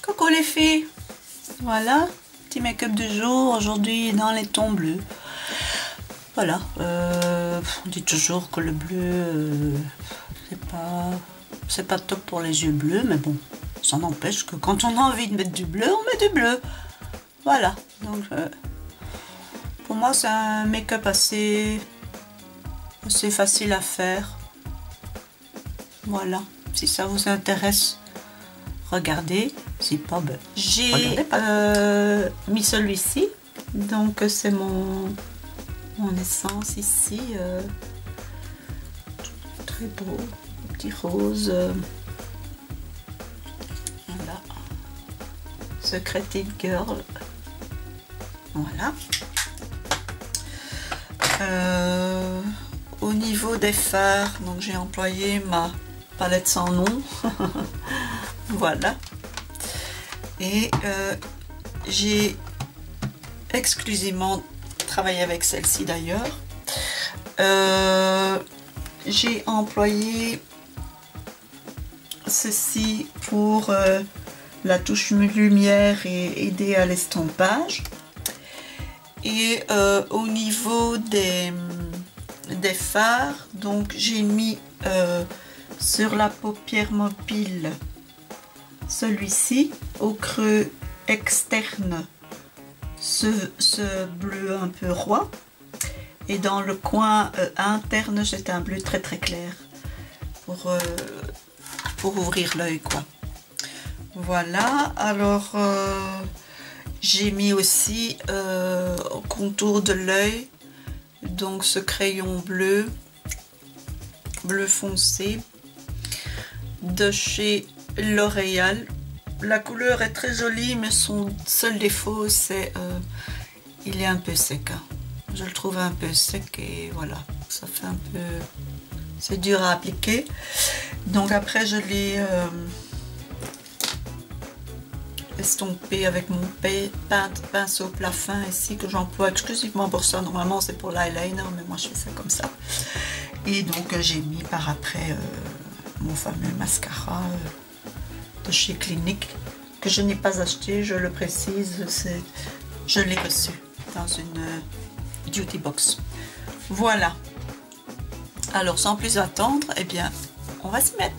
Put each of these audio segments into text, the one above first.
Coucou les filles, voilà, petit make-up du jour, aujourd'hui dans les tons bleus. Voilà, on dit toujours que le bleu, c'est pas top pour les yeux bleus, mais bon, ça n'empêche que quand on a envie de mettre du bleu, on met du bleu. Voilà, donc pour moi c'est un make-up assez facile à faire. Voilà, si ça vous intéresse, regardez, si pas, ben, j'ai mis celui-ci, donc c'est mon essence ici, très beau, petit rose, voilà, Secreted Girl, voilà. Au niveau des fards, donc j'ai employé ma palette sans nom, voilà, et j'ai exclusivement travaillé avec celle-ci d'ailleurs. J'ai employé ceci pour la touche lumière et aider à l'estompage. Et au niveau des fards, donc j'ai mis sur la paupière mobile celui-ci, au creux externe ce bleu un peu roi, et dans le coin interne j'ai un bleu très très clair pour ouvrir l'œil quoi. Voilà, alors j'ai mis aussi au contour de l'œil donc ce crayon bleu foncé de chez L'Oréal. La couleur est très jolie, mais son seul défaut c'est il est un peu sec, hein. Je le trouve un peu sec et voilà, ça fait un peu, c'est dur à appliquer. Donc après je l'ai estompé avec mon pinceau plat fin ici que j'emploie exclusivement pour ça. Normalement c'est pour l'eyeliner, mais moi je fais ça comme ça. Et donc j'ai mis par après mon fameux mascara de chez Clinique, que je n'ai pas acheté, je le précise, je l'ai reçu dans une beauty box. Voilà, alors sans plus attendre, eh bien on va s'y mettre.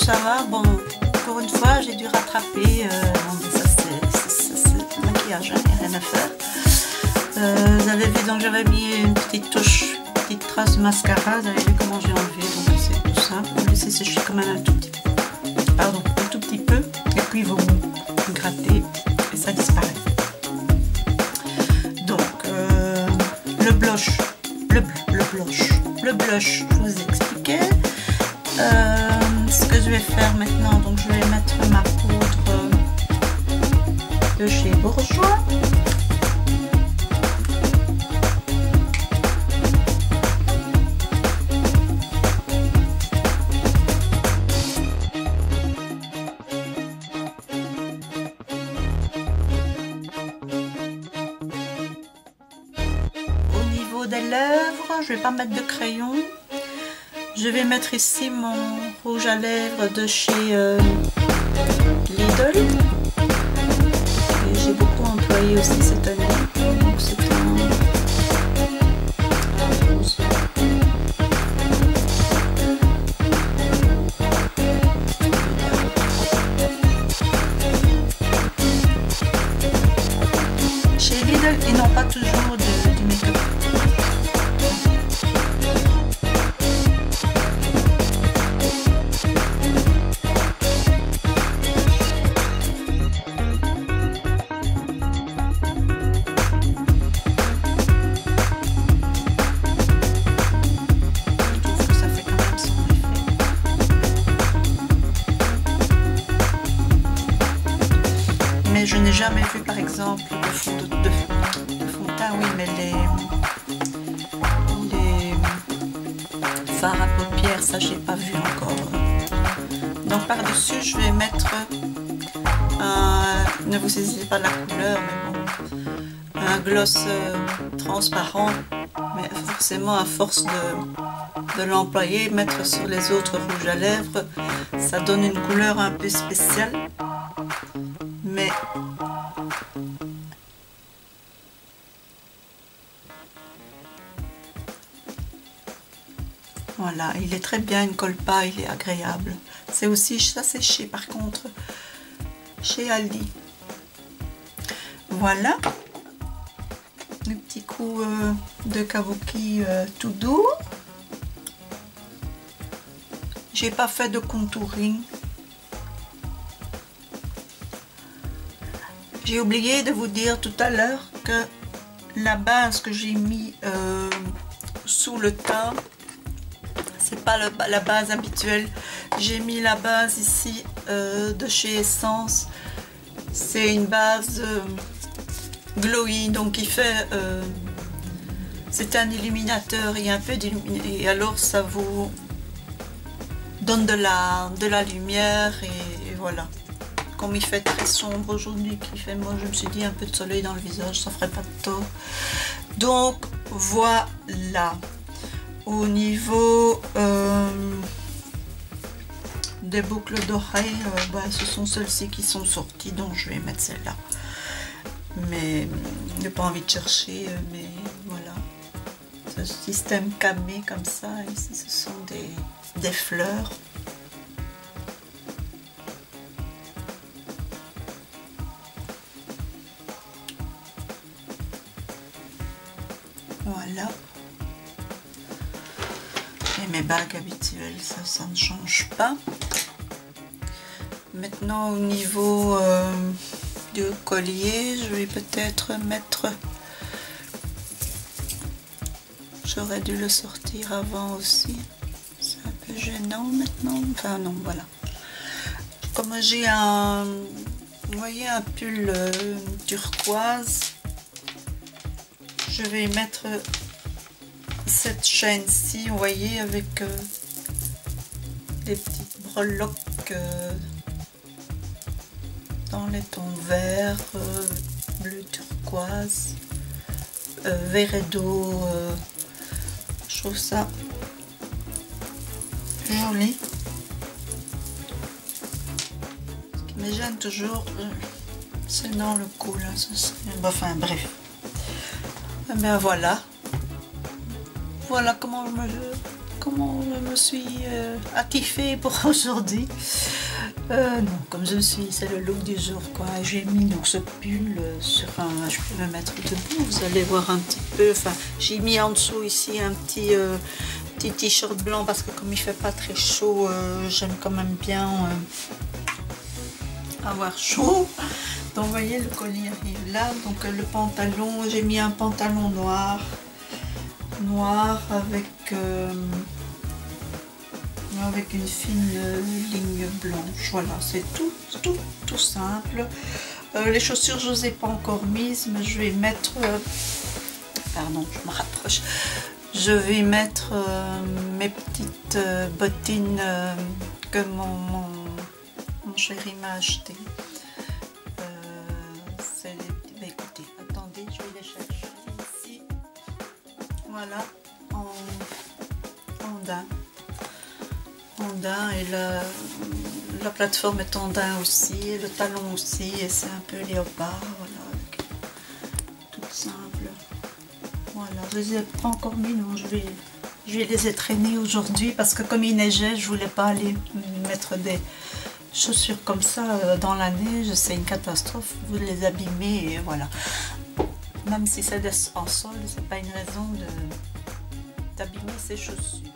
ça va. Bon, encore une fois, j'ai dû rattraper. Ça, c'est le maquillage, il n'y a rien à faire. Vous avez vu, donc j'avais mis une petite touche, une petite trace de mascara. Vous avez vu comment j'ai enlevé, donc c'est tout simple. Vous laissez sécher quand même un tout petit peu. Pardon, un tout petit peu. Et puis vous grattez et ça disparaît. Donc, le blush, je vous ai expliqué. Ce que je vais faire maintenant, donc je vais mettre ma poudre de chez Bourjois. Au niveau des lèvres, je vais pas mettre de crayon. Je vais mettre ici mon rouge à lèvres de chez Lidl. J'ai beaucoup employé aussi cette année. Donc c'est un rose. je n'ai jamais vu par exemple de fond de teint, oui, mais les fards à paupières, ça j'ai pas vu encore. Donc par dessus je vais mettre un, ne vous saisissez pas de la couleur, mais bon, un gloss transparent, mais forcément à force de l'employer, mettre sur les autres rouges à lèvres, ça donne une couleur un peu spéciale, mais voilà, il est très bien, il ne colle pas, il est agréable. C'est aussi, ça c'est chez, par contre, chez Aldi. Voilà, le petit coup de kabuki tout doux. J'ai pas fait de contouring. J'ai oublié de vous dire tout à l'heure que la base que j'ai mis sous le teint, c'est pas la base habituelle. J'ai mis la base ici de chez Essence. C'est une base glowy, donc il fait c'est un illuminateur, il y a un peu d'illuminateur et alors ça vous donne de la lumière et voilà. Comme il fait très sombre aujourd'hui, qu'il fait, moi je me suis dit un peu de soleil dans le visage, ça ferait pas de tort. Donc voilà. Au niveau des boucles d'oreilles, ce sont celles-ci qui sont sorties, donc je vais mettre celle-là. Mais je n'ai pas envie de chercher, mais voilà. Ce système camé comme ça, ici ce sont des fleurs. Voilà. Et mes bagues habituelles, ça ne change pas. Maintenant au niveau du collier, je vais peut-être mettre... J'aurais dû le sortir avant aussi. C'est un peu gênant maintenant. Enfin non, voilà. Comme j'ai un... Vous voyez un pull turquoise. Je vais mettre cette chaîne-ci, vous voyez, avec des petites breloques dans les tons verts, bleu turquoise, vert et d'eau. Je trouve ça joli. Ce qui me gêne toujours, c'est dans le cou là. Enfin bref. Et bien voilà. Voilà comment je me suis attifée pour aujourd'hui. Non, comme je suis, c'est le look du jour quoi. J'ai mis donc ce pull sur un, je peux me mettre debout, vous allez voir un petit peu. Enfin, j'ai mis en dessous ici un petit t-shirt blanc parce que comme il fait pas très chaud, j'aime quand même bien avoir chaud. Donc vous voyez, le collier arrive là. Donc le pantalon, j'ai mis un pantalon noir avec une fine ligne blanche. Voilà, c'est tout simple. Les chaussures, je ne les ai pas encore mises, mais je vais mettre... pardon, je me rapproche. Je vais mettre mes petites bottines que mon chéri m'a achetées. C'est les petits... Bah, écoutez, attendez, je vais les chercher ici. Voilà, en daim, et la plateforme est en daim aussi, et le talon aussi, et c'est un peu léopard, voilà, tout simple. Voilà, je les ai pas encore mis, non, je vais les ai traînés aujourd'hui parce que comme il neigeait, je voulais pas aller mettre des chaussures comme ça dans la neige, c'est une catastrophe, vous les abîmez et voilà. Même si c'est en sol, c'est pas une raison d'abîmer ses chaussures.